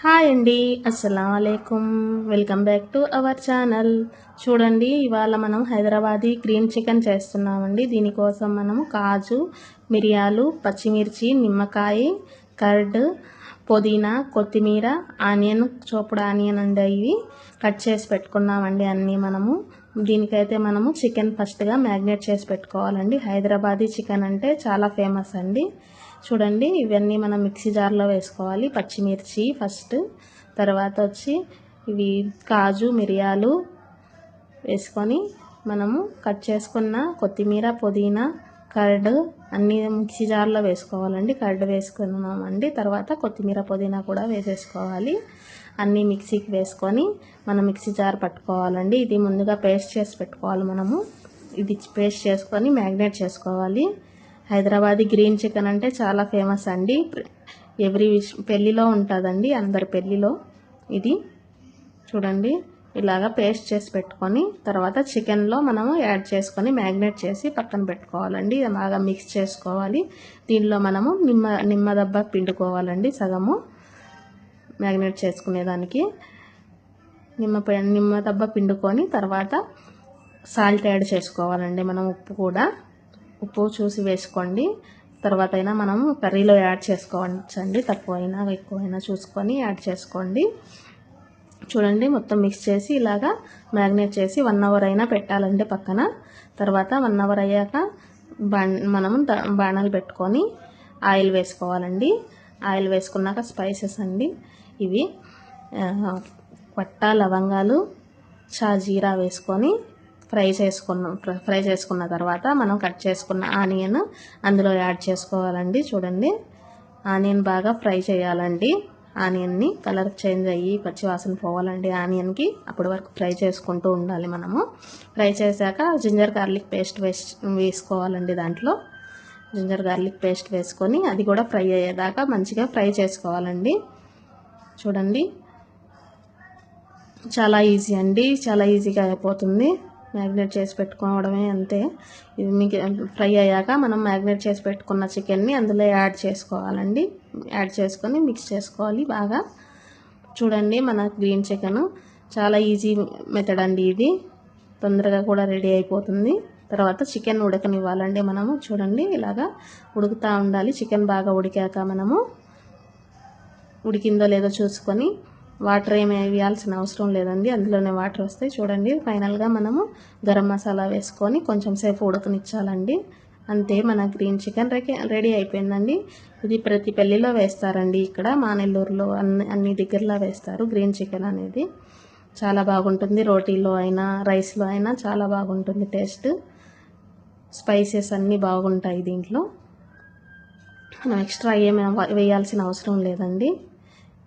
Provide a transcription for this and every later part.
Hi అండి, అస్సలం వాలేకుమ్. Welcome back to our channel. చూడండి, ఇవాళ మనం హైదరాబాదీ గ్రీన్ చికెన్ చేస్తున్నామండి. దీనికోసం మనము కాజు, మిరియాలు, పచ్చిమిర్చి, నిమ్మకాయ, కర్డ్, పుదీనా, కొత్తిమీర, ఆనియన్, చోపుడు ఆనియన్ అండి ఇవి కట్ చేసి పెట్టుకున్నామండి. అన్నీ మనము దీనికైతే మనము చికెన్ ఫస్ట్గా మ్యాగ్నేట్ చేసి పెట్టుకోవాలండి. హైదరాబాదీ చికెన్ అంటే చాలా ఫేమస్ అండి. చూడండి, ఇవన్నీ మనం మిక్సీ జార్లో వేసుకోవాలి. పచ్చిమిర్చి ఫస్ట్, తర్వాత వచ్చి ఇవి కాజు, మిరియాలు వేసుకొని మనము కట్ చేసుకున్న కొత్తిమీర, పుదీనా, కర్డ్ అన్నీ మిక్సీ జార్లో వేసుకోవాలండి. కర్డ్ వేసుకున్నామండి. తర్వాత కొత్తిమీర, పుదీనా కూడా వేసేసుకోవాలి. అన్నీ మిక్సీకి వేసుకొని మనం మిక్సీ జార్ పట్టుకోవాలండి. ఇది ముందుగా పేస్ట్ చేసి పెట్టుకోవాలి. మనము ఇది పేస్ట్ చేసుకొని మ్యాగ్నేట్ చేసుకోవాలి. హైదరాబాదీ గ్రీన్ చికెన్ అంటే చాలా ఫేమస్ అండి. పెళ్ళిలో ఉంటుందండి, అందరి పెళ్ళిలో. ఇది చూడండి, ఇలాగా పేస్ట్ చేసి పెట్టుకొని తర్వాత చికెన్లో మనము యాడ్ చేసుకొని మ్యాగ్నేట్ చేసి పక్కన పెట్టుకోవాలండి. ఇది బాగా మిక్స్ చేసుకోవాలి. దీనిలో మనము నిమ్మ దబ్బ పిండుకోవాలండి. సగము మ్యాగ్నేట్ చేసుకునేదానికి నిమ్మ దబ్బ పిండుకొని తర్వాత సాల్ట్ యాడ్ చేసుకోవాలండి. మనం ఉప్పు చూసి వేసుకోండి. తర్వాత అయినా మనము కర్రీలో యాడ్ చేసుకోవచ్చండి. తక్కువైనా ఎక్కువైనా చూసుకొని యాడ్ చేసుకోండి. చూడండి, మొత్తం మిక్స్ చేసి ఇలాగా మ్యాగ్నేట్ చేసి 1 అవర్ అయినా పెట్టాలండి పక్కన. తర్వాత 1 అవర్ అయ్యాక మనము బాణలు పెట్టుకొని ఆయిల్ వేసుకోవాలండి. ఆయిల్ వేసుకున్నాక స్పైసెస్ అండి ఇవి పట్టా, లవంగాలు, షాజీరా వేసుకొని ఫ్రై చేసుకున్న తర్వాత మనం కట్ చేసుకున్న ఆనియన్ అందులో యాడ్ చేసుకోవాలండి. చూడండి, ఆనియన్ బాగా ఫ్రై చేయాలండి. ఆనియన్ని కలర్ చేంజ్ అయ్యి పచ్చివాసన పోవాలండి ఆనియన్కి. అప్పటి వరకు ఫ్రై చేసుకుంటూ ఉండాలి. మనము ఫ్రై చేశాక జింజర్ గార్లిక్ పేస్ట్ వేసుకోవాలండి. దాంట్లో జింజర్ గార్లిక్ పేస్ట్ వేసుకొని అది కూడా ఫ్రై అయ్యేదాకా మంచిగా ఫ్రై చేసుకోవాలండి. చూడండి, చాలా ఈజీ అండి, చాలా ఈజీగా అయిపోతుంది. మ్యాగ్నేట్ చేసి పెట్టుకోవడమే, అంతే. ఇది మీకు ఫ్రై అయ్యాక మనం మ్యాగ్నేట్ చేసి పెట్టుకున్న చికెన్ని అందులో యాడ్ చేసుకోవాలండి. యాడ్ చేసుకొని మిక్స్ చేసుకోవాలి బాగా. చూడండి, మన గ్రీన్ చికెన్ చాలా ఈజీ మెథడ్ అండి. ఇది తొందరగా కూడా రెడీ అయిపోతుంది. తర్వాత చికెన్ ఉడకనివ్వాలండి మనము. చూడండి, ఇలాగా ఉడుకుతూ ఉండాలి. చికెన్ బాగా ఉడికాక మనము ఉడికిందో లేదో చూసుకొని వాటర్ ఏమి వేయాల్సిన అవసరం లేదండి, అందులోనే వాటర్ వస్తాయి. చూడండి, ఫైనల్గా మనము గరం మసాలా వేసుకొని కొంచెం సేపు ఉడకనిచ్చాలండి. అంతే, మన గ్రీన్ చికెన్ రెడీ అయిపోయిందండి. ఇది ప్రతి పెళ్ళిలో వేస్తారండి. ఇక్కడ మా నెల్లూరులో అన్ని దగ్గరలో వేస్తారు గ్రీన్ చికెన్ అనేది. చాలా బాగుంటుంది. రోటీలో అయినా రైస్లో అయినా చాలా బాగుంటుంది టేస్ట్. స్పైసెస్ అన్నీ బాగుంటాయి దీంట్లో. మనం ఎక్స్ట్రా ఏమి వేయాల్సిన అవసరం లేదండి.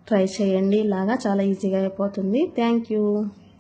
ట్రై చేయండి, ఇలాగా చాలా ఈజీగా అయిపోతుంది. Thank you.